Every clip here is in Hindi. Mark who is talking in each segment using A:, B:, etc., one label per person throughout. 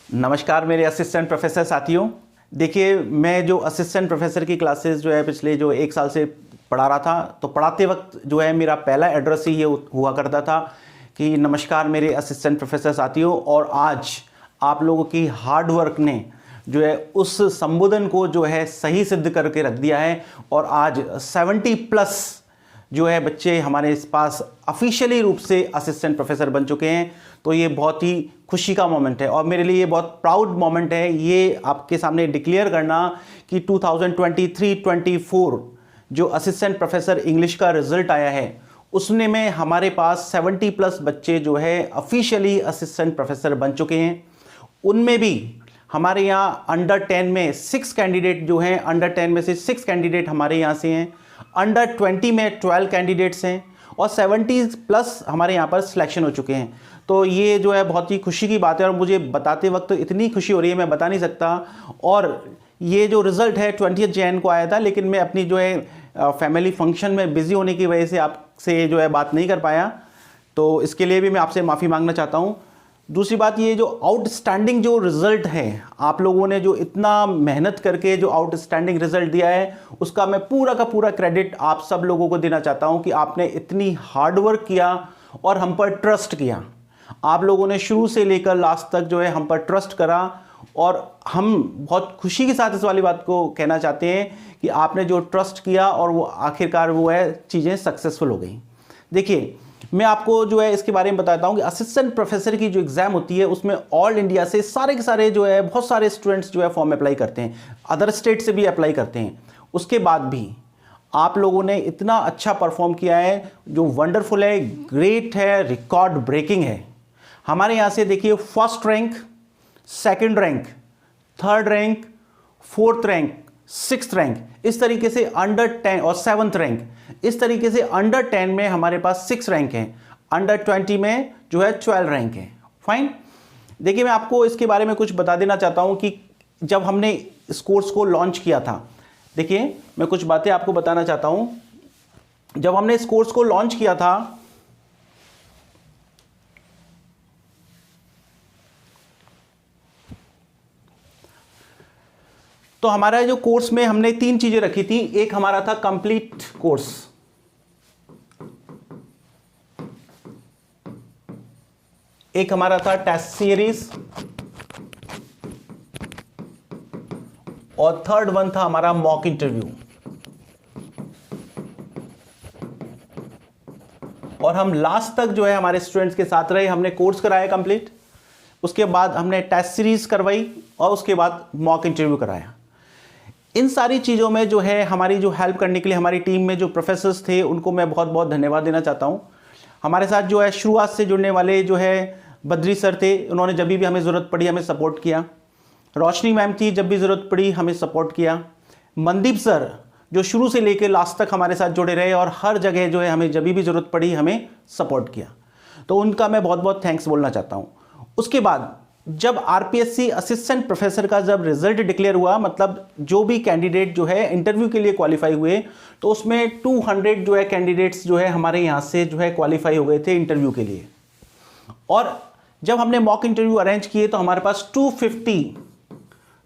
A: नमस्कार मेरे असिस्टेंट प्रोफेसर साथियों। देखिए, मैं जो असिस्टेंट प्रोफेसर की क्लासेस जो है पिछले जो 1 साल से पढ़ा रहा था, तो पढ़ाते वक्त जो है मेरा पहला एड्रेस ही ये हुआ करता था कि नमस्कार मेरे असिस्टेंट प्रोफेसर साथियों। और आज आप लोगों की हार्ड वर्क ने जो है उस संबोधन को जो है सही सिद्ध करके रख दिया है और आज 70+ जो है बच्चे हमारे इस पास ऑफिशियली रूप से असिस्टेंट प्रोफेसर बन चुके हैं। तो ये बहुत ही खुशी का मोमेंट है और मेरे लिए ये बहुत प्राउड मोमेंट है ये आपके सामने डिक्लेयर करना कि 2023-24 जो असिस्टेंट प्रोफेसर इंग्लिश का रिजल्ट आया है उसने में हमारे पास 70+ बच्चे जो है ऑफिशियली असिस्टेंट प्रोफेसर बन चुके हैं। उनमें भी हमारे यहाँ अंडर 10 में 6 कैंडिडेट जो हैं, अंडर 10 में से 6 कैंडिडेट हमारे यहाँ से हैं, अंडर 20 में 12 कैंडिडेट्स हैं और 70+ हमारे यहाँ पर सिलेक्शन हो चुके हैं। तो ये जो है बहुत ही खुशी की बात है और मुझे बताते वक्त इतनी खुशी हो रही है मैं बता नहीं सकता। और ये जो रिज़ल्ट है 20 जैन को आया था, लेकिन मैं अपनी जो है फैमिली फंक्शन में बिज़ी होने की वजह से आपसे जो है बात नहीं कर पाया, तो इसके लिए भी मैं आपसे माफ़ी मांगना चाहता हूँ। दूसरी बात, ये जो आउटस्टैंडिंग जो रिज़ल्ट है, आप लोगों ने जो इतना मेहनत करके जो आउटस्टैंडिंग रिज़ल्ट दिया है उसका मैं पूरा का पूरा क्रेडिट आप सब लोगों को देना चाहता हूं कि आपने इतनी हार्ड वर्क किया और हम पर ट्रस्ट किया। आप लोगों ने शुरू से लेकर लास्ट तक जो है हम पर ट्रस्ट करा और हम बहुत खुशी के साथ इस वाली बात को कहना चाहते हैं कि आपने जो ट्रस्ट किया और वो आखिरकार वो है चीज़ें सक्सेसफुल हो गई। देखिए, मैं आपको जो है इसके बारे में बताता हूँ कि असिस्टेंट प्रोफेसर की जो एग्ज़ाम होती है उसमें ऑल इंडिया से सारे के सारे जो है बहुत सारे स्टूडेंट्स जो है फॉर्म अप्लाई करते हैं, अदर स्टेट से भी अप्लाई करते हैं। उसके बाद भी आप लोगों ने इतना अच्छा परफॉर्म किया है जो वंडरफुल है, ग्रेट है, रिकॉर्ड ब्रेकिंग है। हमारे यहाँ से देखिए first rank, second rank, third rank, fourth rank, 6th rank, इस तरीके से अंडर 10 और 7th रैंक, इस तरीके से अंडर 10 में हमारे पास 6 रैंक हैं, अंडर 20 में जो है 12 रैंक है। फाइन। देखिए, मैं आपको इसके बारे में कुछ बता देना चाहता हूं कि जब हमने इस कोर्स को लॉन्च किया था, देखिए मैं कुछ बातें आपको बताना चाहता हूं। जब हमने इस कोर्स को लॉन्च किया था तो हमारा जो कोर्स में हमने 3 चीजें रखी थी। एक हमारा था कंप्लीट कोर्स, एक हमारा था टेस्ट सीरीज और थर्ड वन था हमारा मॉक इंटरव्यू। और हम लास्ट तक जो है हमारे स्टूडेंट्स के साथ रहे, हमने कोर्स कराया कंप्लीट, उसके बाद हमने टेस्ट सीरीज करवाई और उसके बाद मॉक इंटरव्यू कराया। इन सारी चीज़ों में जो है हमारी जो हेल्प करने के लिए हमारी टीम में जो प्रोफेसर्स थे उनको मैं बहुत बहुत धन्यवाद देना चाहता हूँ। हमारे साथ जो है शुरुआत से जुड़ने वाले जो है बद्री सर थे, उन्होंने जब भी हमें ज़रूरत पड़ी हमें सपोर्ट किया। रोशनी मैम थी, जब भी ज़रूरत पड़ी हमें सपोर्ट किया। मनदीप सर जो शुरू से लेकर लास्ट तक हमारे साथ जुड़े रहे और हर जगह जो है हमें जब भी ज़रूरत पड़ी हमें सपोर्ट किया, तो उनका मैं बहुत बहुत थैंक्स बोलना चाहता हूँ। उसके बाद जब आरपीएससी असिस्टेंट प्रोफेसर का जब रिजल्ट डिक्लेयर हुआ, मतलब जो भी कैंडिडेट जो है इंटरव्यू के लिए क्वालिफाई हुए, तो उसमें 200 जो है कैंडिडेट्स जो है हमारे यहाँ से जो है क्वालिफाई हो गए थे इंटरव्यू के लिए। और जब हमने मॉक इंटरव्यू अरेंज किए तो हमारे पास 250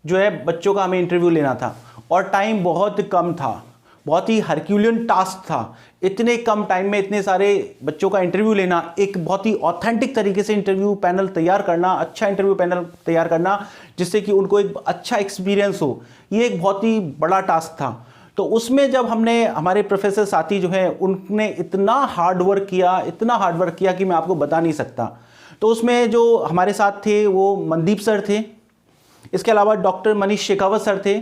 A: जो है बच्चों का हमें इंटरव्यू लेना था और टाइम बहुत कम था, बहुत ही हरक्यूलियन टास्क था। इतने कम टाइम में इतने सारे बच्चों का इंटरव्यू लेना, एक बहुत ही ऑथेंटिक तरीके से इंटरव्यू पैनल तैयार करना, अच्छा इंटरव्यू पैनल तैयार करना जिससे कि उनको एक अच्छा एक्सपीरियंस हो, ये एक बहुत ही बड़ा टास्क था। तो उसमें जब हमने हमारे प्रोफेसर साथी जो है उनने इतना हार्ड वर्क किया, इतना हार्ड वर्क किया कि मैं आपको बता नहीं सकता। तो उसमें जो हमारे साथ थे वो मनदीप सर थे, इसके अलावा डॉक्टर मनीष शेखावत सर थे,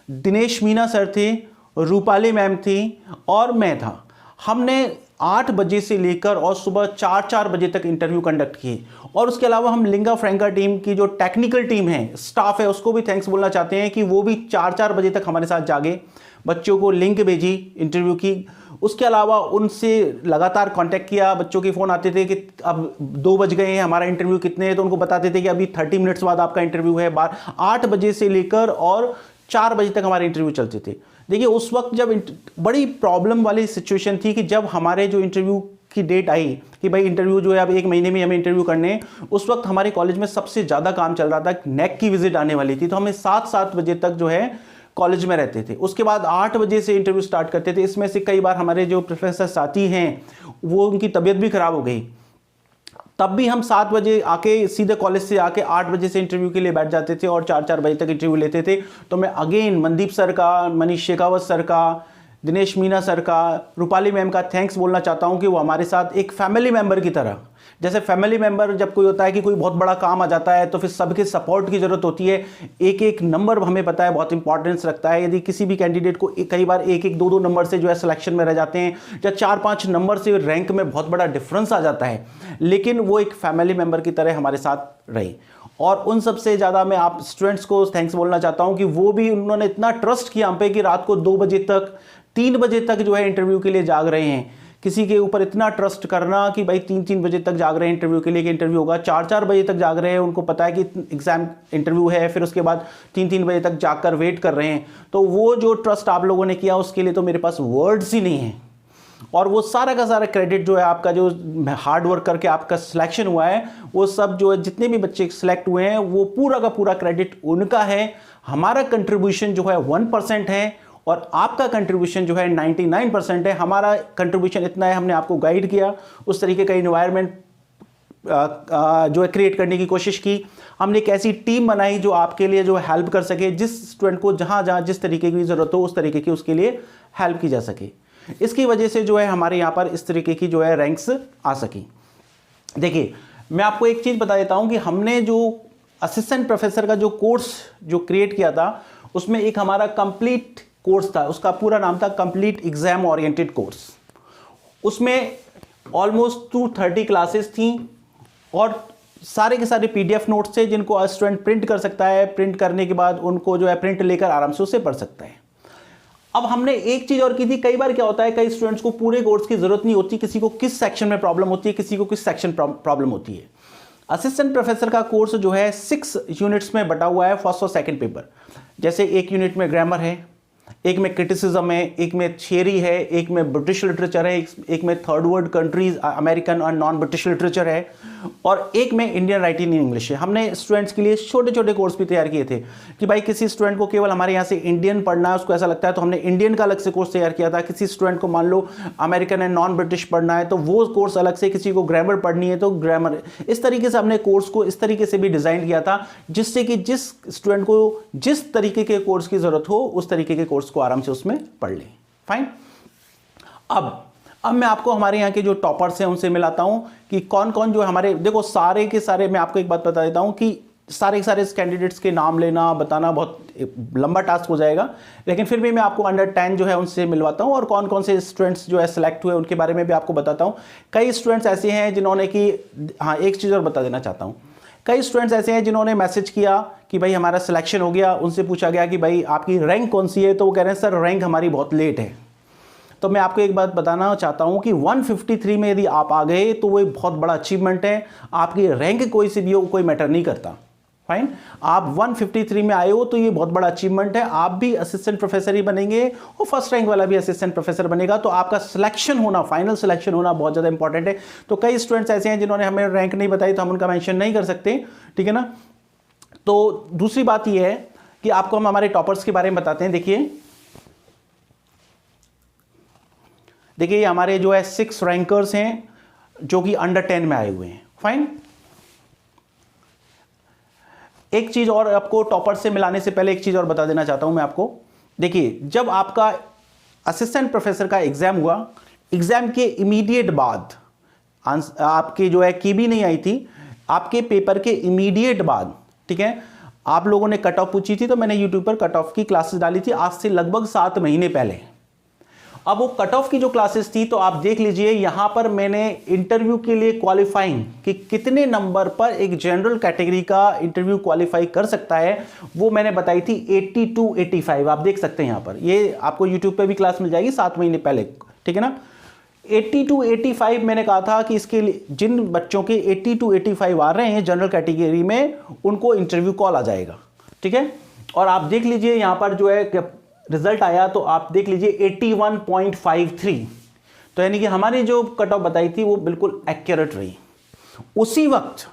A: दिनेश मीना सर थे, रूपाली मैम थी और मैं था। हमने 8 बजे से लेकर और सुबह 4 बजे तक इंटरव्यू कंडक्ट किए। और उसके अलावा हम लिंगा फ्रैंका टीम की जो टेक्निकल टीम है, स्टाफ है, उसको भी थैंक्स बोलना चाहते हैं कि वो भी 4 बजे तक हमारे साथ जागे, बच्चों को लिंक भेजी इंटरव्यू की। उसके अलावा उनसे लगातार कांटेक्ट किया, बच्चों के फ़ोन आते थे कि अब 2 बज गए हैं, हमारा इंटरव्यू कितने हैं, तो उनको बताते थे कि अभी 30 मिनट्स बाद आपका इंटरव्यू है। 8 बजे से लेकर और 4 बजे तक हमारे इंटरव्यू चलते थे। देखिए, उस वक्त जब बड़ी प्रॉब्लम वाली सिचुएशन थी कि जब हमारे जो इंटरव्यू की डेट आई कि भाई इंटरव्यू जो है अब 1 महीने में हमें इंटरव्यू करने हैं, उस वक्त हमारे कॉलेज में सबसे ज़्यादा काम चल रहा था, नेक की विजिट आने वाली थी, तो हमें 7 बजे तक जो है कॉलेज में रहते थे। उसके बाद 8 बजे से इंटरव्यू स्टार्ट करते थे। इसमें से कई बार हमारे जो प्रोफेसर साथी हैं वो उनकी तबीयत भी ख़राब हो गई, तब भी हम 7 बजे आके सीधे कॉलेज से आके 8 बजे से इंटरव्यू के लिए बैठ जाते थे और 4 बजे तक इंटरव्यू लेते थे। तो मैं अगेन मनदीप सर का, मनीष शेखावत सर का, दिनेश मीना सर का, रूपाली मैम का थैंक्स बोलना चाहता हूं कि वो हमारे साथ एक फैमिली मेंबर की तरह, जैसे फैमिली मेंबर जब कोई होता है कि कोई बहुत बड़ा काम आ जाता है तो फिर सबके सपोर्ट की ज़रूरत होती है। एक एक नंबर हमें पता है बहुत इंपॉर्टेंस रखता है। यदि किसी भी कैंडिडेट को कई बार 1-1, 2-2 नंबर से जो है सिलेक्शन में रह जाते हैं, या 4-5 नंबर से रैंक में बहुत बड़ा डिफरेंस आ जाता है, लेकिन वो एक फैमिली मेंबर की तरह हमारे साथ रही। और उन सबसे ज़्यादा मैं आप स्टूडेंट्स को थैंक्स बोलना चाहता हूँ कि वो भी, उन्होंने इतना ट्रस्ट किया हम पे कि रात को 2 बजे तक, 3 बजे तक जो है इंटरव्यू के लिए जाग रहे हैं। किसी के ऊपर इतना ट्रस्ट करना कि भाई 3-3 बजे तक जाग रहे हैं इंटरव्यू के लिए कि इंटरव्यू होगा, 4-4 बजे तक जाग रहे हैं, उनको पता है कि एग्जाम इंटरव्यू है, फिर उसके बाद 3-3 बजे तक जागकर वेट कर रहे हैं। तो वो जो ट्रस्ट आप लोगों ने किया उसके लिए तो मेरे पास वर्ड्स ही नहीं है। और वो सारा का सारा क्रेडिट जो है आपका, जो हार्ड वर्क करके आपका सिलेक्शन हुआ है, वो सब जो है जितने भी बच्चे सिलेक्ट हुए हैं वो पूरा का पूरा क्रेडिट उनका है। हमारा कंट्रीब्यूशन जो है 1% है और आपका कंट्रीब्यूशन जो है 99% है। हमारा कंट्रीब्यूशन इतना है, हमने आपको गाइड किया, उस तरीके का इन्वायरमेंट जो है क्रिएट करने की कोशिश की। हमने एक ऐसी टीम बनाई जो आपके लिए जो हेल्प कर सके, जिस स्टूडेंट को जहाँ जहाँ जिस तरीके की ज़रूरत हो उस तरीके की उसके लिए हेल्प की जा सके। इसकी वजह से जो है हमारे यहाँ पर इस तरीके की जो है रैंक्स आ सकी। देखिए, मैं आपको एक चीज़ बता देता हूँ कि हमने जो असिस्टेंट प्रोफेसर का जो कोर्स जो क्रिएट किया था, उसमें एक हमारा कंप्लीट कोर्स था, उसका पूरा नाम था कंप्लीट एग्जाम ओरिएंटेड कोर्स। उसमें ऑलमोस्ट 230 क्लासेस थी और सारे के सारे PDF नोट्स थे जिनको स्टूडेंट प्रिंट कर सकता है। प्रिंट करने के बाद उनको जो है प्रिंट लेकर आराम से उसे पढ़ सकता है। अब हमने एक चीज़ और की थी, कई बार क्या होता है, कई स्टूडेंट्स को पूरे कोर्स की ज़रूरत नहीं होती, किसी को किस सेक्शन में प्रॉब्लम होती है, किसी को किस सेक्शन प्रॉब्लम होती है। असिस्टेंट प्रोफेसर का कोर्स जो है 6 यूनिट्स में बटा हुआ है, फर्स्ट और सेकंड पेपर। जैसे एक यूनिट में ग्रामर है, एक में क्रिटिसिज्म है, एक में थियरी है, एक में ब्रिटिश लिटरेचर है, एक में थर्ड वर्ल्ड कंट्रीज अमेरिकन और नॉन ब्रिटिश लिटरेचर है, और एक में इंडियन राइटिंग इन इंग्लिश है। हमने स्टूडेंट्स के लिए छोटे छोटे कोर्स भी तैयार किए थे कि भाई किसी स्टूडेंट को केवल हमारे यहाँ से इंडियन पढ़ना है, उसको ऐसा लगता है, तो हमने इंडियन का अलग से कोर्स तैयार किया था। किसी स्टूडेंट को मान लो अमेरिकन एंड नॉन ब्रिटिश पढ़ना है तो वो कोर्स अलग से, किसी को ग्रामर पढ़नी है तो ग्रामर। इस तरीके से हमने कोर्स को इस तरीके से भी डिज़ाइन किया था जिससे कि जिस स्टूडेंट को जिस तरीके के कोर्स की ज़रूरत हो उस तरीके के कोर्स को आराम से उसमें पढ़ लें। फाइन। अब मैं आपको हमारे यहाँ के जो टॉपर्स हैं उनसे मिलाता हूँ कि कौन कौन जो हमारे, देखो सारे के सारे, मैं आपको एक बात बता देता हूँ कि सारे के सारे कैंडिडेट्स के नाम लेना बताना बहुत लंबा टास्क हो जाएगा, लेकिन फिर भी मैं आपको अंडर 10 जो है उनसे मिलवाता हूँ और कौन कौन से स्टूडेंट्स जो है सिलेक्ट हुए उनके बारे में भी आपको बताता हूँ। कई स्टूडेंट्स ऐसे हैं जिन्होंने कि, हाँ एक चीज़ और बता देना चाहता हूँ, कई स्टूडेंट्स ऐसे हैं जिन्होंने मैसेज किया कि भाई हमारा सिलेक्शन हो गया, उनसे पूछा गया कि भाई आपकी रैंक कौन सी है, तो वो कह रहे हैं सर रैंक हमारी बहुत लेट है। तो मैं आपको एक बात बताना चाहता हूं कि 153 में यदि आप आ गए तो वो बहुत बड़ा अचीवमेंट है। आपकी रैंक कोई सी भी हो, कोई मैटर नहीं करता। फाइन, आप 153 में आए हो तो ये बहुत बड़ा अचीवमेंट है। आप भी असिस्टेंट प्रोफेसर ही बनेंगे और फर्स्ट रैंक वाला भी असिस्टेंट प्रोफेसर बनेगा, तो आपका सिलेक्शन होना, फाइनल सिलेक्शन होना बहुत ज़्यादा इंपॉर्टेंट है। तो कई स्टूडेंट्स ऐसे हैं जिन्होंने हमें रैंक नहीं बताई तो हम उनका मेंशन नहीं कर सकते, ठीक है ना। तो दूसरी बात यह है कि आपको हम हमारे टॉपर्स के बारे में बताते हैं। देखिए ये हमारे जो है 6 रैंकर्स हैं जो कि अंडर 10 में आए हुए हैं। फाइन। एक चीज और आपको टॉपर से मिलाने से पहले एक चीज और बता देना चाहता हूं मैं आपको। देखिए जब आपका असिस्टेंट प्रोफेसर का एग्जाम हुआ, एग्जाम के इमीडिएट बाद आपके जो है की भी नहीं आई थी, आपके पेपर के इमीडिएट बाद, ठीक है, आप लोगों ने कट ऑफ पूछी थी तो मैंने यूट्यूब पर कट ऑफ की क्लासेस डाली थी आज से लगभग 7 महीने पहले। अब वो कट ऑफ की जो क्लासेस थी तो आप देख लीजिए यहां पर मैंने इंटरव्यू के लिए क्वालिफाइंग कि कितने नंबर पर एक जनरल कैटेगरी का इंटरव्यू क्वालिफाई कर सकता है वो मैंने बताई थी 80-85। आप देख सकते हैं यहां पर, ये आपको यूट्यूब पे भी क्लास मिल जाएगी 7 महीने पहले, ठीक है ना। 80-85 मैंने कहा था कि इसके लिए जिन बच्चों के 80-85 आ रहे हैं जनरल कैटेगरी में उनको इंटरव्यू कॉल आ जाएगा, ठीक है। और आप देख लीजिए यहां पर जो है रिजल्ट आया तो आप देख लीजिए 81.53। तो यानी कि हमारी जो कट ऑफ बताई थी वो बिल्कुल एक्यूरेट रही। उसी वक्त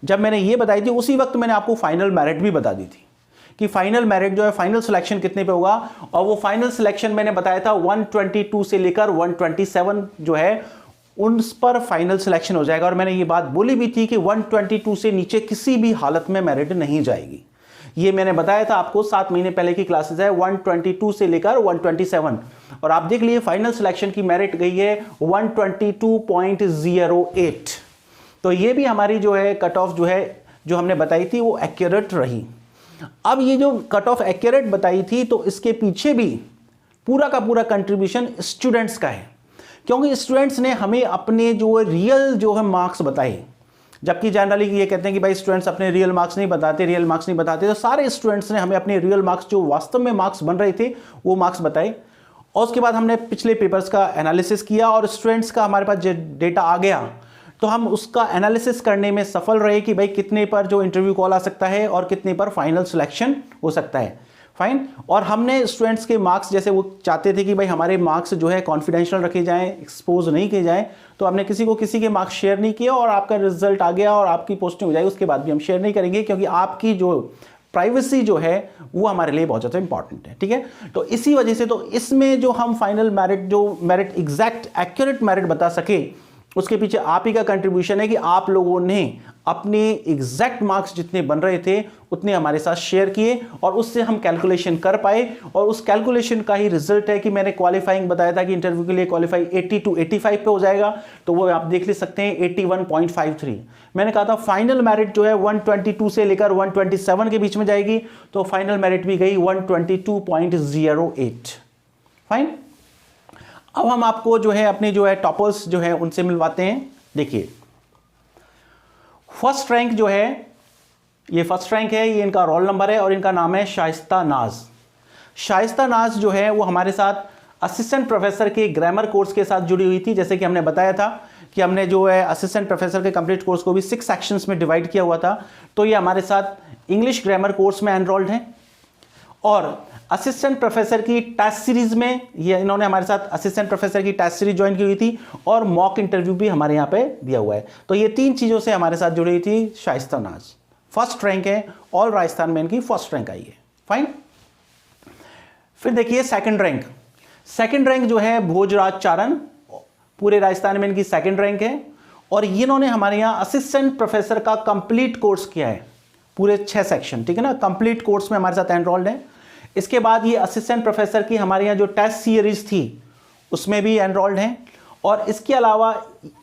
A: जब मैंने ये बताई थी, उसी वक्त मैंने आपको फाइनल मेरिट भी बता दी थी कि फाइनल मेरिट जो है, फाइनल सिलेक्शन कितने पे होगा, और वो फाइनल सिलेक्शन मैंने बताया था 122 से लेकर 127 जो है उन पर फाइनल सिलेक्शन हो जाएगा। और मैंने ये बात बोली भी थी कि 122 से नीचे किसी भी हालत में मेरिट नहीं जाएगी। ये मैंने बताया था आपको 7 महीने पहले की क्लासेस है, 122 से लेकर 127, और आप देख लिए फाइनल सिलेक्शन की मेरिट गई है 122.08। तो ये भी हमारी जो है कट ऑफ जो है जो हमने बताई थी वो एक्यूरेट रही। अब ये जो कट ऑफ एक्यूरेट बताई थी, तो इसके पीछे भी पूरा का पूरा कंट्रीब्यूशन स्टूडेंट्स का है, क्योंकि स्टूडेंट्स ने हमें अपने जो रियल जो है मार्क्स बताए। जबकि जनरली ये कहते हैं कि भाई स्टूडेंट्स अपने रियल मार्क्स नहीं बताते, तो सारे स्टूडेंट्स ने हमें अपने रियल मार्क्स जो वास्तव में मार्क्स बन रहे थे वो मार्क्स बताए। और उसके बाद हमने पिछले पेपर्स का एनालिसिस किया और स्टूडेंट्स का हमारे पास डेटा आ गया, तो हम उसका एनालिसिस करने में सफल रहे कि भाई कितने पर जो इंटरव्यू कॉल आ सकता है और कितने पर फाइनल सिलेक्शन हो सकता है। फाइन। और हमने स्टूडेंट्स के मार्क्स, जैसे वो चाहते थे कि भाई हमारे मार्क्स जो है कॉन्फिडेंशियल रखे जाएं, एक्सपोज नहीं किए जाएं, तो हमने किसी को किसी के मार्क्स शेयर नहीं किए और आपका रिजल्ट आ गया और आपकी पोस्टिंग हो जाएगी, उसके बाद भी हम शेयर नहीं करेंगे, क्योंकि आपकी जो प्राइवेसी जो है वो हमारे लिए बहुत ज़्यादा इंपॉर्टेंट है। ठीक है, तो इसी वजह से तो इसमें जो हम फाइनल मेरिट, जो मेरिट एग्जैक्ट एक्यूरेट मेरिट बता सके, उसके पीछे आप ही का कंट्रीब्यूशन है कि आप लोगों ने अपने एग्जैक्ट मार्क्स जितने बन रहे थे उतने हमारे साथ शेयर किए और उससे हम कैलकुलेशन कर पाए। और उस कैलकुलेशन का ही रिजल्ट है कि मैंने क्वालिफाइंग बताया था कि इंटरव्यू के लिए क्वालिफाई 80 to 85 पे हो जाएगा, तो वो आप देख ले सकते हैं 81.53। मैंने कहा था फाइनल मेरिट जो है 122 से लेकर 127 के बीच में जाएगी, तो फाइनल मेरिट भी गई 122.08। फाइन। अब हम आपको जो है अपने जो है टॉपर्स जो है उनसे मिलवाते हैं। देखिए फर्स्ट रैंक जो है, ये फर्स्ट रैंक है, ये इनका रोल नंबर है और इनका नाम है शाइस्ता नाज। शाइस्ता नाज जो है वो हमारे साथ असिस्टेंट प्रोफेसर के ग्रामर कोर्स के साथ जुड़ी हुई थी। जैसे कि हमने बताया था कि हमने जो है असिस्टेंट प्रोफेसर के कंप्लीट कोर्स को भी 6 सेक्शंस में डिवाइड किया हुआ था, तो ये हमारे साथ इंग्लिश ग्रामर कोर्स में एनरोल्ड हैं और असिस्टेंट प्रोफेसर की टेस्ट सीरीज में ये इन्होंने हमारे साथ असिस्टेंट प्रोफेसर की टेस्ट सीरीज ज्वाइन की हुई थी और मॉक इंटरव्यू भी हमारे यहाँ पे दिया हुआ है। तो ये 3 चीज़ों से हमारे साथ जुड़ी हुई थी शाइस्ता नाज। फर्स्ट रैंक है, ऑल राजस्थान में इनकी फर्स्ट रैंक आई है। फाइन। फिर देखिए सेकंड रैंक। सेकंड रैंक जो है भोजराज चारण, पूरे राजस्थान में इनकी सेकंड रैंक है और इन्होंने हमारे यहाँ असिस्टेंट प्रोफेसर का कंप्लीट कोर्स किया है, पूरे 6 सेक्शन। ठीक है ना, कंप्लीट कोर्स में हमारे साथ एनरोल्ड है। इसके बाद ये असिस्टेंट प्रोफेसर की हमारे यहाँ जो टेस्ट सीरीज थी उसमें भी एनरोल्ड हैं और इसके अलावा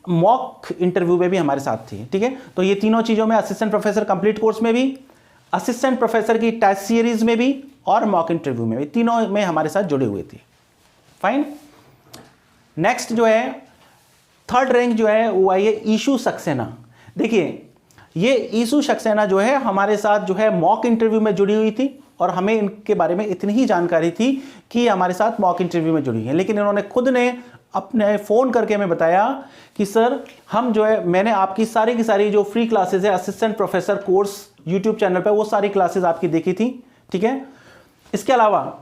A: मॉक इंटरव्यू में भी हमारे साथ थी। ठीक है, तो ये तीनों चीज़ों में असिस्टेंट प्रोफेसर कंप्लीट कोर्स में भी, असिस्टेंट प्रोफेसर की टेस्ट सीरीज में भी और मॉक इंटरव्यू में भी, तीनों में हमारे साथ जुड़ी हुई थी। फाइन। नेक्स्ट जो है थर्ड रैंक जो है वो आई है ईशू सक्सेना। देखिए ये ईशू सक्सेना जो है हमारे साथ जो है मॉक इंटरव्यू में जुड़ी हुई थी और हमें इनके बारे में इतनी ही जानकारी थी कि हमारे साथ मॉक इंटरव्यू में जुड़ी है, लेकिन इन्होंने खुद ने अपने फ़ोन करके हमें बताया कि सर हम जो है, मैंने आपकी सारी की सारी जो फ्री क्लासेस है assistant professor course YouTube channel पर वो सारी क्लासेस आपकी देखी थी। ठीक है, इसके अलावा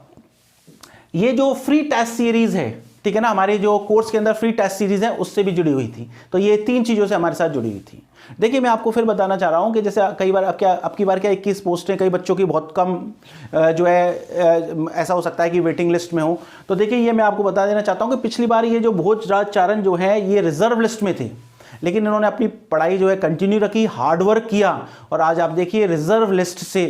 A: ये जो फ्री टेस्ट सीरीज़ है, ठीक है ना, हमारे जो कोर्स के अंदर फ्री टेस्ट सीरीज है उससे भी जुड़ी हुई थी। तो ये 3 चीज़ों से हमारे साथ जुड़ी हुई थी। देखिए मैं आपको फिर बताना चाह रहा हूँ कि जैसे कई बार आपकी बार क्या 21 पोस्टें, कई बच्चों की बहुत कम जो है ऐसा हो सकता है कि वेटिंग लिस्ट में हो। तो देखिए ये मैं आपको बता देना चाहता हूँ कि पिछली बार ये जो भोजराज चारण जो है ये रिजर्व लिस्ट में थे, लेकिन इन्होंने अपनी पढ़ाई जो है कंटिन्यू रखी, हार्डवर्क किया और आज आप देखिए रिजर्व लिस्ट से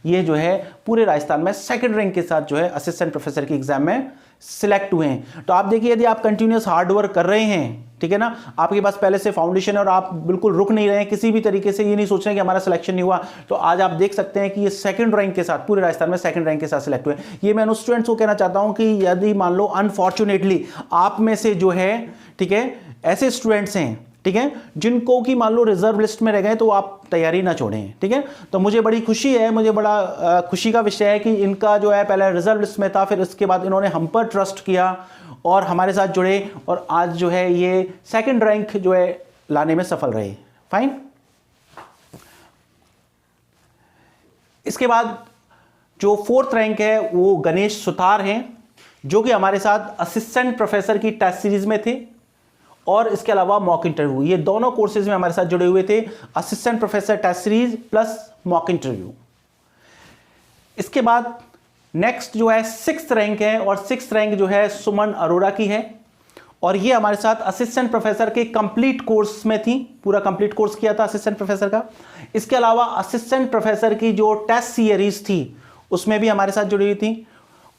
A: ये जो है पूरे राजस्थान में सेकंड रैंक के साथ जो है असिस्टेंट प्रोफेसर की एग्जाम में सिलेक्ट हुए हैं। तो आप देखिए यदि आप कंटिन्यूस हार्डवर्क कर रहे हैं, ठीक है ना, आपके पास पहले से फाउंडेशन है और आप बिल्कुल रुक नहीं रहे हैं किसी भी तरीके से, ये नहीं सोच रहे हैं कि हमारा सिलेक्शन नहीं हुआ, तो आज आप देख सकते हैं कि ये सेकंड रैंक के साथ पूरे राजस्थान में सेकंड रैंक के साथ सिलेक्ट हुए। ये मैं उन स्टूडेंट्स को कहना चाहता हूं कि यदि मान लो अनफॉर्चुनेटली आप में से जो है, ठीक है, ऐसे स्टूडेंट्स हैं, ठीक है, जिनको कि मान लो रिजर्व लिस्ट में रह गए, तो आप तैयारी ना छोड़ें। ठीक है, तो मुझे बड़ी खुशी है, मुझे बड़ा खुशी का विषय है कि इनका जो है पहले रिजर्व लिस्ट में था, फिर इसके बाद इन्होंने हम पर ट्रस्ट किया और हमारे साथ जुड़े और आज जो है ये सेकंड रैंक जो है लाने में सफल रहे। फाइन। इसके बाद जो फोर्थ रैंक है वो गणेश सुतार हैं। जो कि हमारे साथ असिस्टेंट प्रोफेसर की टेस्ट सीरीज में थे, और इसके अलावा मॉक इंटरव्यू, ये दोनों कोर्सेज में हमारे साथ जुड़े हुए थे, assistant professor test series plus mock interview. इसके बाद नेक्स्ट जो है 6th रैंक है, और 6th रैंक जो है सुमन अरोड़ा की है, और ये हमारे साथ असिस्टेंट प्रोफेसर के कंप्लीट कोर्स में थी, पूरा कंप्लीट कोर्स किया था असिस्टेंट प्रोफेसर का। इसके अलावा असिस्टेंट प्रोफेसर की जो टेस्ट सीरीज थी उसमें भी हमारे साथ जुड़ी हुई थी,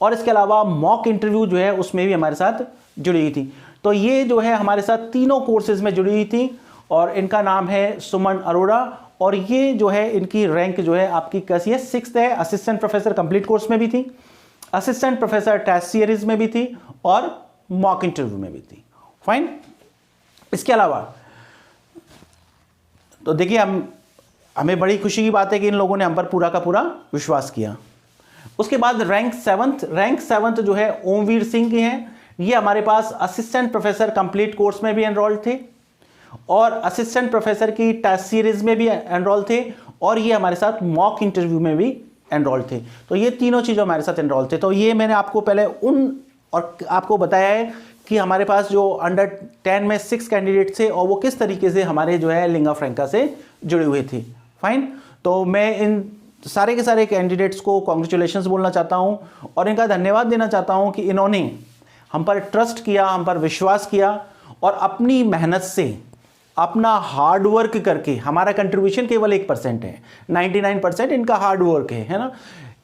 A: और इसके अलावा मॉक इंटरव्यू जो है उसमें भी हमारे साथ जुड़ी हुई थी। तो ये जो है हमारे साथ तीनों कोर्सेज में जुड़ी हुई थी, और इनका नाम है सुमन अरोड़ा, और ये जो है इनकी रैंक जो है आपकी कैसी है, 6th है। असिस्टेंट प्रोफेसर कंप्लीट कोर्स में भी थी, असिस्टेंट प्रोफेसर टेस्ट सीरीज में भी थी, और मॉक इंटरव्यू में भी थी। फाइन। इसके अलावा तो देखिए हमें बड़ी खुशी की बात है कि इन लोगों ने हम पर पूरा का पूरा विश्वास किया। उसके बाद रैंक 7th जो है ओमवीर सिंह की है। ये हमारे पास असिस्टेंट प्रोफेसर कंप्लीट कोर्स में भी एनरोल्ड थे, और असिस्टेंट प्रोफेसर की टेस्ट सीरीज में भी एनरोल थे, और ये हमारे साथ मॉक इंटरव्यू में भी एनरोल थे। तो ये तीनों चीज़ों हमारे साथ एनरोल थे। तो ये मैंने आपको पहले और आपको बताया है कि हमारे पास जो अंडर 10 में 6 कैंडिडेट थे, और वो किस तरीके से हमारे जो है लिंगा फ्रैंका से जुड़े हुए थे। फाइन। तो मैं इन सारे के सारे कैंडिडेट्स को कॉन्ग्रेचुलेशंस बोलना चाहता हूँ, और इनका धन्यवाद देना चाहता हूँ कि इन्होंने हम पर ट्रस्ट किया, हम पर विश्वास किया, और अपनी मेहनत से, अपना हार्ड वर्क करके, हमारा कंट्रीब्यूशन केवल 1% है, 99% इनका हार्ड वर्क है ना।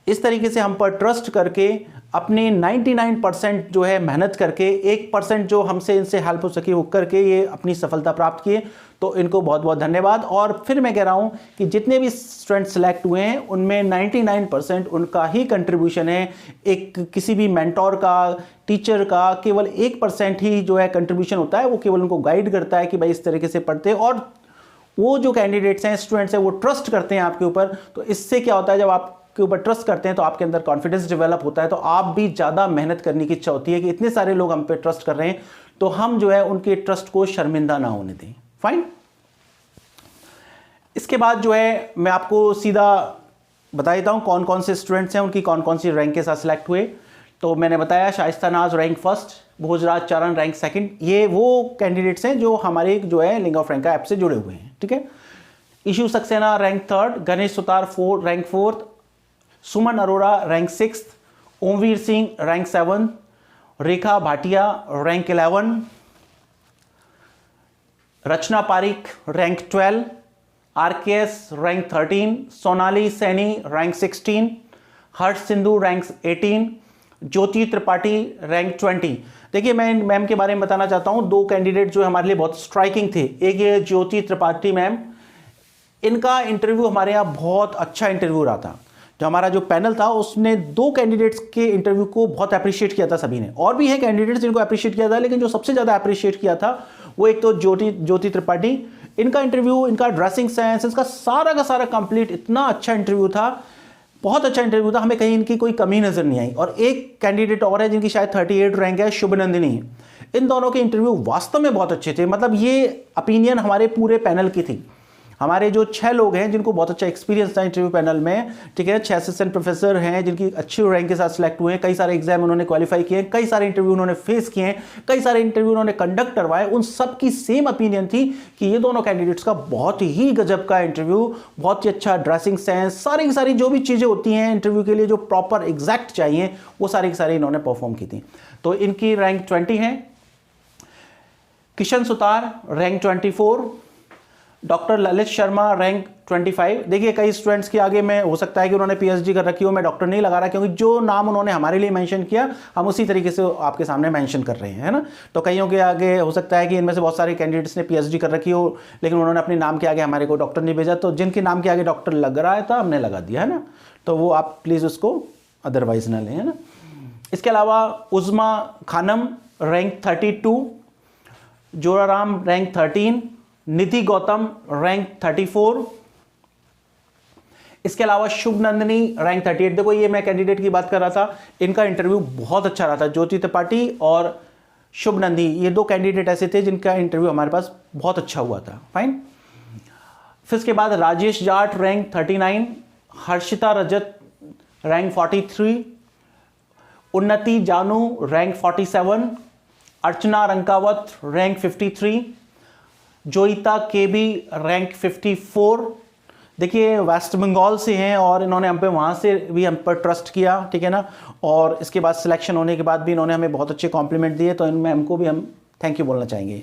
A: इस तरीके से हम पर ट्रस्ट करके अपने 99% जो है मेहनत करके 1% जो हमसे इनसे हेल्प हो सकी वो करके ये अपनी सफलता प्राप्त किए। तो इनको बहुत बहुत धन्यवाद। और फिर मैं कह रहा हूँ कि जितने भी स्टूडेंट सेलेक्ट हुए हैं उनमें 99% उनका ही कंट्रीब्यूशन है। एक किसी भी मेंटोर का, टीचर का केवल 1% ही जो है कंट्रीब्यूशन होता है, वो केवल उनको गाइड करता है कि भाई इस तरीके से पढ़ते हैं, और वो जो कैंडिडेट्स हैं, स्टूडेंट्स हैं, वो ट्रस्ट करते हैं आपके ऊपर। तो इससे क्या होता है, जब आपके ऊपर ट्रस्ट करते हैं तो आपके अंदर कॉन्फिडेंस डेवलप होता है, तो आप भी ज़्यादा मेहनत करने की इच्छा होती है कि इतने सारे लोग हम पे ट्रस्ट कर रहे हैं, तो हम जो है उनके ट्रस्ट को शर्मिंदा ना होने दें। फाइन। इसके बाद जो है मैं आपको सीधा बता देता हूँ कौन कौन से स्टूडेंट्स हैं, उनकी कौन कौन सी रैंक के साथ सिलेक्ट हुए। तो मैंने बताया शाइस्ता नाज रैंक 1, भोजराज चरण रैंक 2। ये वो कैंडिडेट्स हैं जो हमारे जो है लिंगा फ्रैंका ऐप से जुड़े हुए हैं। ठीक है। Ishu Saxena rank 3, Ganesh Sutar rank 4, Suman Arora rank 6, Omvir Singh rank 7, Rekha Bhatia rank 11, Rachna Pareek rank 12, RKS rank 13, Sonali Saini rank 16, Harsh Sindhu rank 18, Jyoti Tripathi rank 20। देखिए मैं मैम के बारे में बताना चाहता हूँ, 2 कैंडिडेट जो हमारे लिए बहुत स्ट्राइकिंग थे। एक ये ज्योति त्रिपाठी मैम, इनका इंटरव्यू हमारे यहाँ बहुत अच्छा इंटरव्यू रहा था। जो हमारा जो पैनल था उसने 2 कैंडिडेट्स के इंटरव्यू को बहुत अप्रिशिएट किया था सभी ने, और भी है कैंडिडेट्स जिनको अप्रिशिएट किया था, लेकिन जो सबसे ज़्यादा अप्रिशिएट किया था वो एक तो ज्योति त्रिपाठी। इनका इंटरव्यू, इनका ड्रेसिंग सेंस, इसका सारा का सारा कंप्लीट इतना अच्छा इंटरव्यू था, बहुत अच्छा इंटरव्यू था, हमें कहीं इनकी कोई कमी नज़र नहीं आई। और एक कैंडिडेट और है जिनकी शायद 38 रैंक है, शुभ नंदिनी। इन दोनों के इंटरव्यू वास्तव में बहुत अच्छे थे। मतलब ये ओपिनियन हमारे पूरे पैनल की थी। हमारे जो 6 लोग हैं जिनको बहुत अच्छा एक्सपीरियंस था इंटरव्यू पैनल में, ठीक है, 6 असिस्टेंट प्रोफेसर हैं जिनकी अच्छी रैंक के साथ सिलेक्ट हुए हैं, कई सारे एग्जाम उन्होंने क्वालिफाई किए, कई सारे इंटरव्यू उन्होंने फेस किए हैं, कई सारे इंटरव्यू उन्होंने कंडक्ट करवाए। उन सब की सेम ओपिनियन थी कि ये दोनों कैंडिडेट्स का बहुत ही गजब का इंटरव्यू, बहुत ही अच्छा ड्रेसिंग सेंस, सारी की सारी जो भी चीज़ें होती हैं इंटरव्यू के लिए जो प्रॉपर एग्जैक्ट चाहिए वो सारी की सारी इन्होंने परफॉर्म की थी। तो इनकी रैंक 20 है। Kishan Sutar rank 24, doctor Lalit Sharma rank 25। देखिए कई स्टूडेंट्स के आगे में हो सकता है कि उन्होंने पीएचडी कर रखी हो, मैं डॉक्टर नहीं लगा रहा क्योंकि जो नाम उन्होंने हमारे लिए मेंशन किया हम उसी तरीके से आपके सामने मेंशन कर रहे हैं, है ना। तो कईयों के आगे हो सकता है कि इनमें से बहुत सारे कैंडिडेट्स ने पीएचडी कर रखी हो, लेकिन उन्होंने अपने नाम के आगे हमारे को डॉक्टर नहीं भेजा, तो जिनके नाम के आगे डॉक्टर लग रहा था हमने लगा दिया, है ना। तो वो आप प्लीज़ उसको अदरवाइज ना लें, है ना। इसके अलावा उज़मा खानम रैंक 32, जोराराम रैंक 13, निधि गौतम रैंक 34। इसके अलावा शुभ नंदिनी रैंक 38। देखो ये मैं कैंडिडेट की बात कर रहा था, इनका इंटरव्यू बहुत अच्छा रहा था। ज्योति त्रिपाठी और शुभ नंदी, ये 2 कैंडिडेट ऐसे थे जिनका इंटरव्यू हमारे पास बहुत अच्छा हुआ था। फाइन। फिर इसके बाद राजेश जाट रैंक 39, हर्षिता रजत रैंक 43, उन्नति जानू रैंक 47, अर्चना रंकावत रैंक 53, जोईता केबी रैंक 54। देखिए वेस्ट बंगाल से हैं और इन्होंने हम पे वहाँ से भी हम पर ट्रस्ट किया, ठीक है ना, और इसके बाद सिलेक्शन होने के बाद भी इन्होंने हमें बहुत अच्छे कॉम्प्लीमेंट दिए, तो इनमें हमको भी हम थैंक यू बोलना चाहेंगे।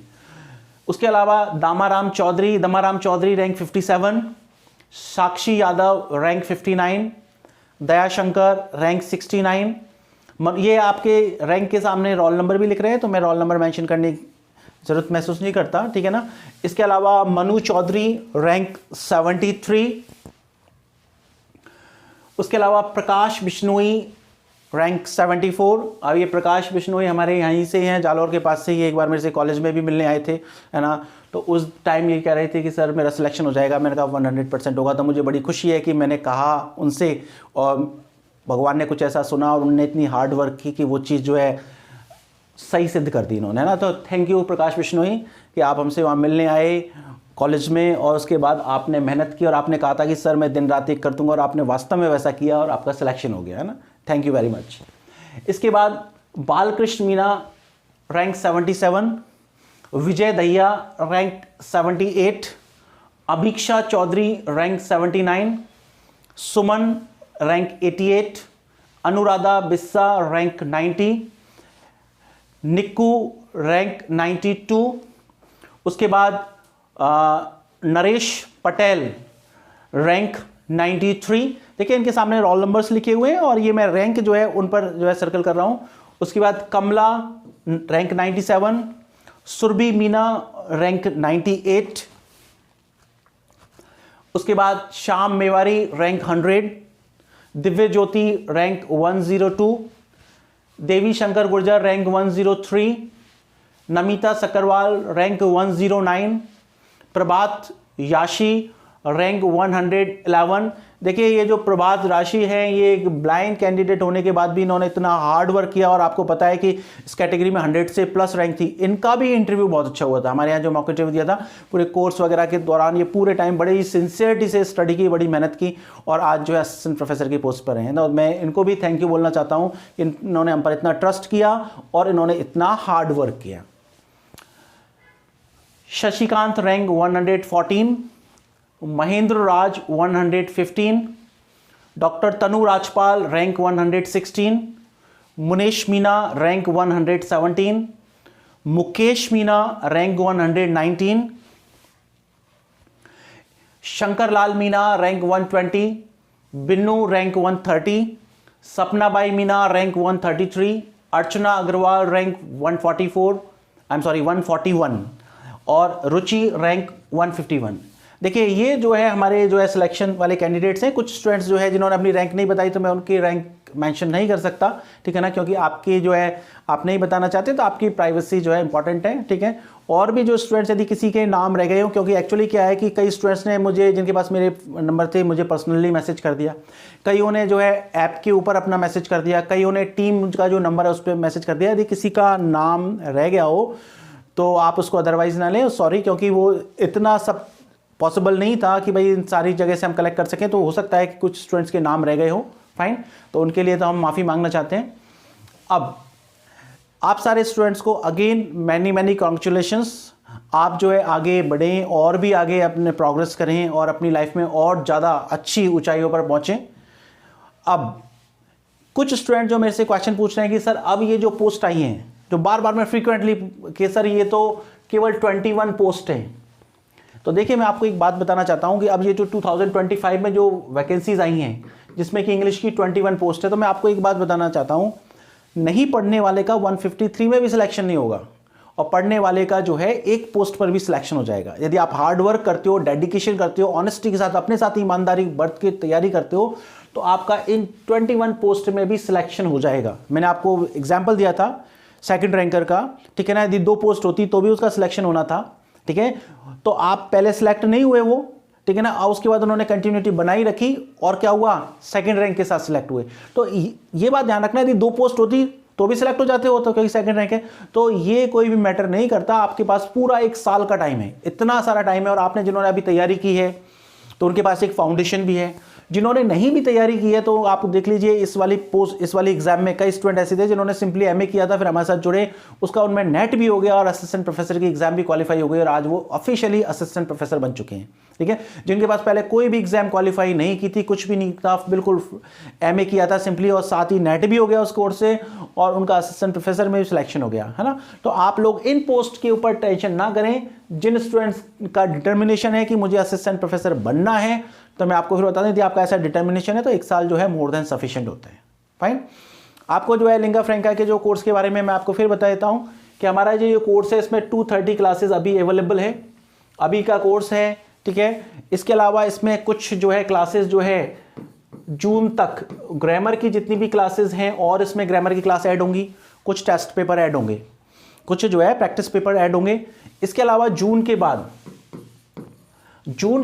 A: उसके अलावा दामाराम चौधरी रैंक 57, साक्षी यादव रैंक 59, दयाशंकर रैंक 69। ये आपके रैंक के सामने रोल नंबर भी लिख रहे हैं, तो मैं रोल नंबर मेंशन करने की ज़रूरत महसूस नहीं करता, ठीक है ना। इसके अलावा मनु चौधरी रैंक 73। उसके अलावा प्रकाश बिश्नोई रैंक 74। अब ये प्रकाश बिश्नोई हमारे यहीं से हैं, जालौर के पास से ही, एक बार मेरे से कॉलेज में भी मिलने आए थे, है ना। तो उस टाइम ये कह रहे थे कि सर मेरा सिलेक्शन हो जाएगा, मैंने कहा 100% होगा। तो मुझे बड़ी खुशी है कि मैंने कहा उनसे और भगवान ने कुछ ऐसा सुना और उन्होंने इतनी हार्ड वर्क की कि वो चीज़ जो है सही सिद्ध कर दी इन्होंने, है ना। तो थैंक यू प्रकाश बिश्नोई कि आप हमसे वहाँ मिलने आए कॉलेज में और उसके बाद आपने मेहनत की और आपने कहा था कि सर मैं दिन रात एक कर दूंगा, और आपने वास्तव में वैसा किया और आपका सिलेक्शन हो गया, है ना। Thank you very much. इसके बाद Balkrishna Meena rank 77, Vijay Dahiya rank 78, Abhiksha Chaudhary rank 79, सुमन रैंक 88, अनुराधा बिस्सा रैंक 90, निक्कू रैंक 92। उसके बाद नरेश पटेल रैंक 93। देखिए इनके सामने रोल नंबर्स लिखे हुए हैं और ये मैं रैंक जो है उन पर जो है सर्कल कर रहा हूं। उसके बाद कमला रैंक 97, सुरभि मीना रैंक 98। उसके बाद श्याम मेवारी रैंक 100, दिव्य ज्योति रैंक 102, देवी शंकर गुर्जर रैंक 103, नमिता सक्करवाल रैंक 109, प्रभात याशी रैंक 111। देखिए ये जो प्रभात राशि है ये एक ब्लाइंड कैंडिडेट होने के बाद भी इन्होंने इतना हार्ड वर्क किया और आपको पता है कि इस कैटेगरी में 100 से प्लस रैंक थी। इनका भी इंटरव्यू बहुत अच्छा हुआ था हमारे यहाँ जो मॉक इंटरव्यू दिया था पूरे कोर्स वगैरह के दौरान। ये पूरे टाइम बड़े ही सिंसियरिटी से स्टडी की, बड़ी मेहनत की और आज जो है असिस्टेंट प्रोफेसर की पोस्ट पर हैं। और मैं इनको भी थैंक यू बोलना चाहता हूँ, इन्होंने हम पर इतना ट्रस्ट किया और इन्होंने इतना हार्ड वर्क किया। Shashikant rank 114, Mahendra Raj 115, doctor Tanu Rajpal rank 116, Munesh Meena rank 117, Mukesh Meena rank 119, Shankarlal Meena rank 120, Binnu rank 130, Sapnabai Meena rank 133, Archana Agarwal rank 141 और रुचि रैंक 151। देखिए ये जो है हमारे जो है सिलेक्शन वाले कैंडिडेट्स हैं। कुछ स्टूडेंट्स जो है जिन्होंने अपनी रैंक नहीं बताई तो मैं उनकी रैंक मेंशन नहीं कर सकता, ठीक है ना, क्योंकि आपकी जो है आप नहीं बताना चाहते तो आपकी प्राइवेसी जो है इंपॉर्टेंट है, ठीक है। और भी जो स्टूडेंट्स यदि किसी के नाम रह गए हो, क्योंकि एक्चुअली क्या है कि कई स्टूडेंट्स ने मुझे, जिनके पास मेरे नंबर थे, मुझे पर्सनली मैसेज कर दिया, कईयों ने जो है ऐप के ऊपर अपना मैसेज कर दिया, कईयों ने टीम का जो नंबर है उस पर मैसेज कर दिया। यदि किसी का नाम रह गया हो तो आप उसको अदरवाइज ना लें, सॉरी, क्योंकि वो इतना सब पॉसिबल नहीं था कि भाई इन सारी जगह से हम कलेक्ट कर सकें। तो हो सकता है कि कुछ स्टूडेंट्स के नाम रह गए हो, फाइन, तो उनके लिए तो हम माफ़ी मांगना चाहते हैं। अब आप सारे स्टूडेंट्स को अगेन मैनी कॉन्ग्रेचुलेशंस। आप जो है आगे बढ़ें और भी आगे अपने प्रोग्रेस करें और अपनी लाइफ में और ज़्यादा अच्छी ऊंचाइयों पर पहुँचें। अब कुछ स्टूडेंट जो मेरे से क्वेश्चन पूछ रहे हैं कि सर अब ये जो पोस्ट आई हैं, जो बार बार मैं फ्रीक्वेंटली कि सर ये तो केवल 21 पोस्ट हैं। तो देखिए मैं आपको एक बात बताना चाहता हूं कि अब ये जो 2025 में जो वैकेंसीज आई हैं जिसमें कि इंग्लिश की 21 पोस्ट है, तो मैं आपको एक बात बताना चाहता हूं, नहीं पढ़ने वाले का 153 में भी सिलेक्शन नहीं होगा और पढ़ने वाले का जो है एक पोस्ट पर भी सिलेक्शन हो जाएगा। यदि आप हार्ड वर्क करते हो, डेडिकेशन करते हो, ऑनेस्टी के साथ अपने साथ ईमानदारी बरत के तैयारी करते हो, तो आपका इन 21 पोस्ट में भी सिलेक्शन हो जाएगा। मैंने आपको एग्जाम्पल दिया था सेकंड रैंकर का, ठीक है ना, यदि 2 पोस्ट होती तो भी उसका सिलेक्शन होना था, ठीक है। तो आप पहले सिलेक्ट नहीं हुए वो, ठीक है ना, और उसके बाद उन्होंने कंटिन्यूटी बनाई रखी और क्या हुआ, सेकंड रैंक के साथ सिलेक्ट हुए। तो ये बात ध्यान रखना, यदि 2 पोस्ट होती तो भी सिलेक्ट हो जाते हो, तो क्योंकि सेकंड रैंक है। तो ये कोई भी मैटर नहीं करता, आपके पास पूरा 1 साल का टाइम है, इतना सारा टाइम है। और आपने जिन्होंने अभी तैयारी की है तो उनके पास एक फाउंडेशन भी है। जिन्होंने नहीं भी तैयारी की है तो आप देख लीजिए इस वाली एग्जाम में कई स्टूडेंट ऐसे थे जिन्होंने सिंपली एमए किया था, फिर हमारे साथ जुड़े, उसका उनमें नेट भी हो गया और असिस्टेंट प्रोफेसर की एग्जाम भी क्वालिफाई हो गई और आज वो ऑफिशियली असिस्टेंट प्रोफेसर बन चुके हैं। ठीक है, जिनके पास पहले कोई भी एग्जाम क्वालिफाई नहीं की थी, कुछ भी नहीं था, बिल्कुल एमए किया था सिंपली और साथ ही नेट भी हो गया उस कोर्स से और उनका असिस्टेंट प्रोफेसर में भी सिलेक्शन हो गया, है ना। तो आप लोग इन पोस्ट के ऊपर टेंशन ना करें। जिन स्टूडेंट्स का डिटर्मिनेशन है कि मुझे असिस्टेंट प्रोफेसर बनना है, तो मैं आपको फिर बता दें यदि आपका ऐसा डिटर्मिनेशन है तो 1 साल जो है मोर देन सफिशिएंट होता है। फाइन। आपको जो है लिंगा फ्रैंका के जो कोर्स के बारे में मैं आपको फिर बता देता हूं कि हमारा जो ये कोर्स है इसमें 230 क्लासेस अभी अवेलेबल है, अभी का कोर्स है। ठीक है, इसके अलावा इसमें कुछ जो है क्लासेस जो है जून तक ग्रामर की जितनी भी क्लासेस हैं और इसमें ग्रामर की क्लास ऐड होंगी, कुछ टेस्ट पेपर ऐड होंगे, कुछ जो है प्रैक्टिस पेपर ऐड होंगे। इसके अलावा जून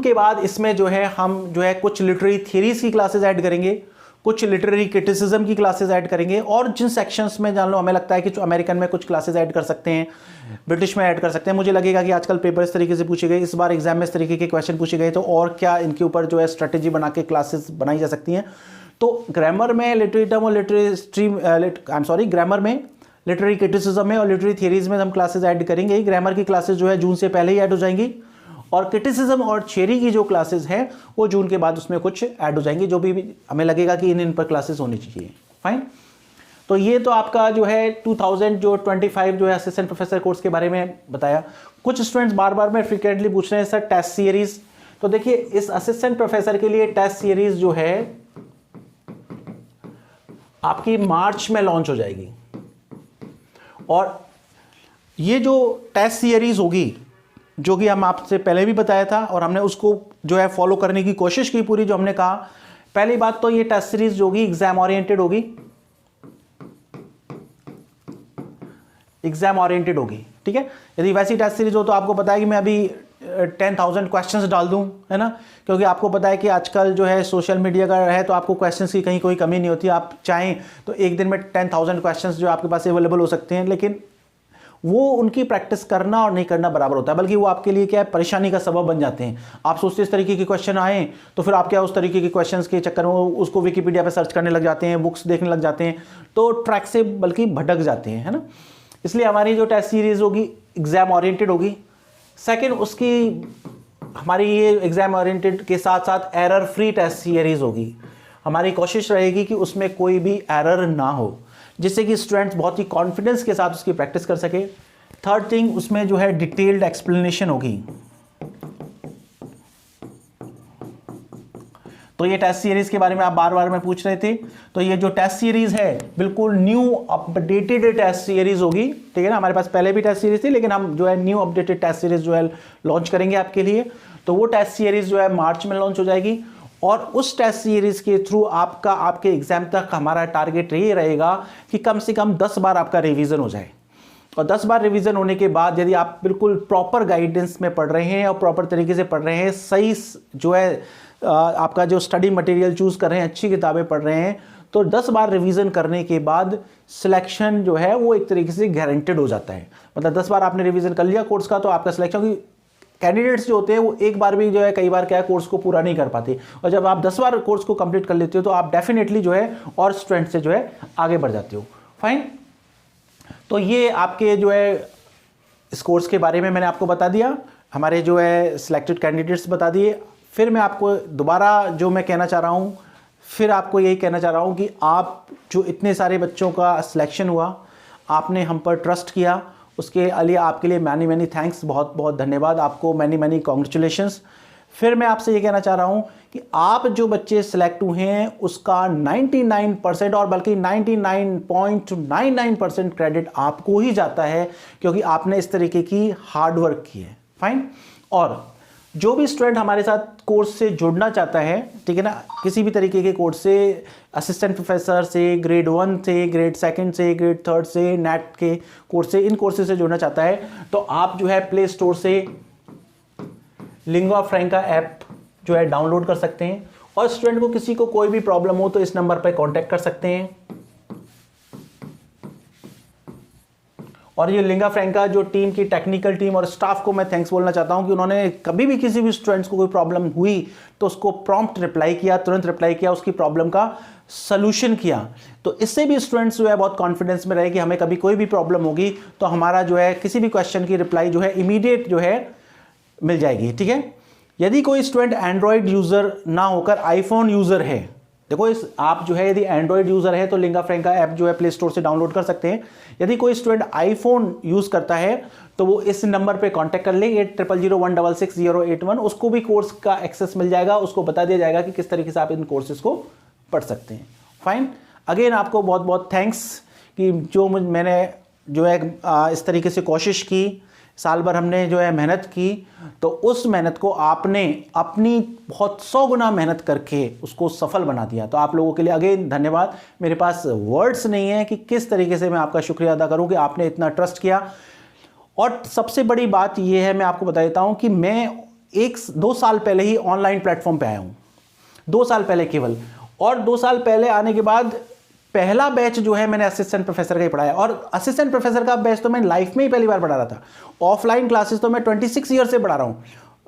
A: के बाद इसमें जो है हम जो है कुछ लिटरेरी थ्योरीज की क्लासेस ऐड करेंगे, कुछ लिटरेरी क्रिटिसिज्म की क्लासेस ऐड करेंगे और जिन सेक्शंस में जान लो हमें लगता है कि अमेरिकन में कुछ क्लासेस ऐड कर सकते हैं, ब्रिटिश में ऐड कर सकते हैं। मुझे लगेगा कि आजकल पेपर इस तरीके से पूछे गए, इस बार एग्जाम में इस तरीके के क्वेश्चन पूछे गए, तो और क्या इनके ऊपर जो है स्ट्रेटेजी बना के क्लासेस बनाई जा सकती हैं। तो ग्रामर में लिटरेरी टर्म और लिटरेरी स्ट्रीम ग्रामर में लिटरेरी क्रिटिसिज्म में और लिटरेरी थियरीज में हम क्लासेस ऐड करेंगे। ग्रामर की क्लासेस जो है जून से पहले ही ऐड हो जाएंगी और क्रिटिसिज्म और थियरी की जो क्लासेस हैं वो जून के बाद उसमें कुछ ऐड हो जाएंगी, जो भी हमें लगेगा कि इन पर क्लासेस होनी चाहिए। फाइन। तो ये तो आपका जो है 2025 जो है असिस्टेंट प्रोफेसर कोर्स के बारे में बताया। कुछ स्टूडेंट्स बार बार में फ्रिक्वेंटली पूछ रहे हैं सर टेस्ट सीरीज, तो देखिए इस असिस्टेंट प्रोफेसर के लिए टेस्ट सीरीज जो है आपकी मार्च में लॉन्च हो जाएगी और ये जो टेस्ट सीरीज होगी जो कि हम आपसे पहले भी बताया था और हमने उसको जो है फॉलो करने की कोशिश की पूरी, जो हमने कहा पहली बात तो ये टेस्ट सीरीज जो होगी एग्जाम ओरिएंटेड होगी, एग्जाम ओरिएंटेड होगी। ठीक है, यदि वैसी टेस्ट सीरीज हो तो आपको पता है कि मैं अभी 10,000 क्वेश्चंस डाल दूं, है ना, क्योंकि आपको पता है कि आजकल जो है सोशल मीडिया का है तो आपको क्वेश्चंस की कहीं कोई कमी नहीं होती। आप चाहें तो एक दिन में 10,000 क्वेश्चंस जो आपके पास अवेलेबल हो सकते हैं, लेकिन वो उनकी प्रैक्टिस करना और नहीं करना बराबर होता है, बल्कि वो आपके लिए क्या है परेशानी का सबब बन जाते हैं। आप सोचते इस तरीके के क्वेश्चन आए तो फिर आप क्या उस तरीके के क्वेश्चंस के चक्कर में उसको विकिपीडिया पे सर्च करने लग जाते हैं, बुक्स देखने लग जाते हैं, तो ट्रैक से बल्कि भटक जाते हैं, है ना। इसलिए हमारी जो टेस्ट सीरीज होगी एग्जाम ओरिएंटेड होगी। सेकेंड, उसकी हमारी ये एग्जाम ओरिएंटेड के साथ साथ एरर फ्री टेस्ट सीरीज होगी। हमारी कोशिश रहेगी कि उसमें कोई भी एरर ना हो, जिससे कि स्टूडेंट्स बहुत ही कॉन्फिडेंस के साथ उसकी प्रैक्टिस कर सके। थर्ड थिंग, उसमें जो है डिटेल्ड एक्सप्लेनेशन होगी। तो ये टेस्ट सीरीज के बारे में आप बार बार में पूछ रहे थे, तो ये जो टेस्ट सीरीज है बिल्कुल न्यू अपडेटेड टेस्ट सीरीज होगी। ठीक है ना, हमारे पास पहले भी टेस्ट सीरीज थी लेकिन हम जो है न्यू अपडेटेड टेस्ट सीरीज जो है लॉन्च करेंगे आपके लिए। तो वो टेस्ट सीरीज जो है मार्च में लॉन्च हो जाएगी और उस टेस्ट सीरीज के थ्रू आपके एग्जाम तक हमारा टारगेट ये रहेगा कि कम से कम 10 बार आपका रिवीजन हो जाए। और 10 बार रिवीजन होने के बाद यदि आप बिल्कुल प्रॉपर गाइडेंस में पढ़ रहे हैं और प्रॉपर तरीके से पढ़ रहे हैं, सही जो है आपका जो स्टडी मटेरियल चूज कर रहे हैं, अच्छी किताबें पढ़ रहे हैं, तो 10 बार रिवीजन करने के बाद सिलेक्शन जो है वो एक तरीके से गारंटेड हो जाता है। मतलब 10 बार आपने रिवीजन कर लिया कोर्स का तो आपका सिलेक्शन, क्योंकि कैंडिडेट्स जो होते हैं वो एक बार भी जो है कई बार क्या है कोर्स को पूरा नहीं कर पाते, और जब आप 10 बार कोर्स को कंप्लीट कर लेते हो तो आप डेफिनेटली जो है और स्टूडेंट से जो है आगे बढ़ जाते हो। फाइन। तो ये आपके जो है इस कोर्स के बारे में मैंने आपको बता दिया, हमारे जो है सिलेक्टेड कैंडिडेट्स बता दिए। फिर मैं आपको दोबारा जो मैं कहना चाह रहा हूँ, फिर आपको यही कहना चाह रहा हूँ कि आप जो इतने सारे बच्चों का सिलेक्शन हुआ, आपने हम पर ट्रस्ट किया, उसके लिए आपके लिए मैनी मैनी थैंक्स, बहुत बहुत धन्यवाद आपको, मैनी मैनी कॉन्ग्रेचुलेशंस। फिर मैं आपसे ये कहना चाह रहा हूँ कि आप जो बच्चे सिलेक्ट हुए हैं उसका 99% और बल्कि 99.99% क्रेडिट आपको ही जाता है, क्योंकि आपने इस तरीके की हार्ड वर्क की है। फाइन। और जो भी स्टूडेंट हमारे साथ कोर्स से जुड़ना चाहता है, ठीक है ना, किसी भी तरीके के कोर्स से, असिस्टेंट प्रोफेसर से, ग्रेड 1 से, ग्रेड 2 से, ग्रेड 3 से, नेट के कोर्स से, इन कोर्सेज से जुड़ना चाहता है, तो आप जो है प्ले स्टोर से लिंगा फ्रैंका ऐप जो है डाउनलोड कर सकते हैं और स्टूडेंट को किसी को कोई भी प्रॉब्लम हो तो इस नंबर पर कांटेक्ट कर सकते हैं। और ये लिंगा फ्रैंका जो टीम की टेक्निकल टीम और स्टाफ को मैं थैंक्स बोलना चाहता हूँ कि उन्होंने कभी भी किसी भी स्टूडेंट्स को कोई प्रॉब्लम हुई तो उसको प्रॉम्प्ट रिप्लाई किया, तुरंत रिप्लाई किया, उसकी प्रॉब्लम का सॉल्यूशन किया। तो इससे भी स्टूडेंट्स जो है बहुत कॉन्फिडेंस में रहे कि हमें कभी कोई भी प्रॉब्लम होगी तो हमारा जो है किसी भी क्वेश्चन की रिप्लाई जो है इमीडिएट जो है मिल जाएगी। ठीक है, यदि कोई स्टूडेंट एंड्रॉयड यूज़र ना होकर आईफोन यूज़र है, देखो इस आप जो है यदि एंड्रॉयड यूज़र है तो लिंगा फ्रैंका ऐप जो है प्ले स्टोर से डाउनलोड कर सकते हैं। यदि कोई स्टूडेंट आईफोन यूज़ करता है तो वो इस नंबर पे कांटेक्ट कर ले 8001666081, उसको भी कोर्स का एक्सेस मिल जाएगा, उसको बता दिया जाएगा कि किस तरीके से आप इन कोर्सेज को पढ़ सकते हैं। फाइन, अगेन आपको बहुत बहुत थैंक्स कि जो मैंने जो है इस तरीके से कोशिश की, साल भर हमने जो है मेहनत की, तो उस मेहनत को आपने अपनी बहुत 100 गुना मेहनत करके उसको सफल बना दिया। तो आप लोगों के लिए अगेन धन्यवाद। मेरे पास वर्ड्स नहीं है कि किस तरीके से मैं आपका शुक्रिया अदा करूं कि आपने इतना ट्रस्ट किया। और सबसे बड़ी बात यह है, मैं आपको बता देता हूं कि मैं 1-2 साल पहले ही ऑनलाइन प्लेटफॉर्म पे आया हूं, 2 साल पहले केवल। और 2 साल पहले आने के बाद पहला बैच जो है मैंने असिस्टेंट प्रोफेसर का ही पढ़ाया, और असिस्टेंट प्रोफेसर का बैच तो मैं लाइफ में ही पहली बार पढ़ा रहा था। ऑफलाइन क्लासेस तो मैं 26 ईयर से पढ़ा रहा हूँ।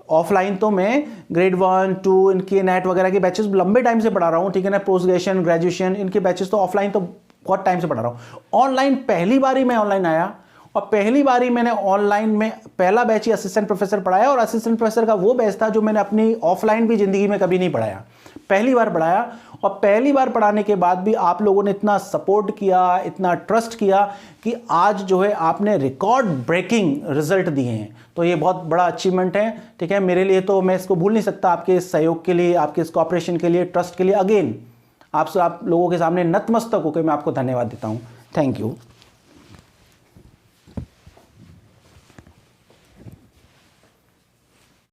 A: ऑफलाइन तो मैं ग्रेड 1, 2 इनके नेट वगैरह के बैचेस लंबे टाइम से पढ़ा रहा हूँ। ठीक है ना, पोस्ट ग्रेजुएशन, ग्रेजुएशन इनके बैचेस तो ऑफलाइन तो बहुत टाइम से पढ़ा रहा हूँ। ऑनलाइन पहली बार ही मैं ऑनलाइन आया और पहली बार ही मैंने ऑनलाइन में पहला बैच ही असिस्टेंट प्रोफेसर पढ़ाया। और असिस्टेंट प्रोफेसर का वो बैच था जो मैंने अपनी ऑफलाइन भी ज़िंदगी में कभी नहीं पढ़ाया, पहली बार पढ़ाया। और पहली बार पढ़ाने के बाद भी आप लोगों ने इतना सपोर्ट किया, इतना ट्रस्ट किया कि आज जो है आपने रिकॉर्ड ब्रेकिंग रिजल्ट दिए हैं। तो ये बहुत बड़ा अचीवमेंट है। ठीक है, मेरे लिए तो मैं इसको भूल नहीं सकता। आपके इस सहयोग के लिए, आपके इस कॉपरेशन के लिए, ट्रस्ट के लिए अगेन आप लोगों के सामने नतमस्तक होकर मैं आपको धन्यवाद देता हूँ। Thank you.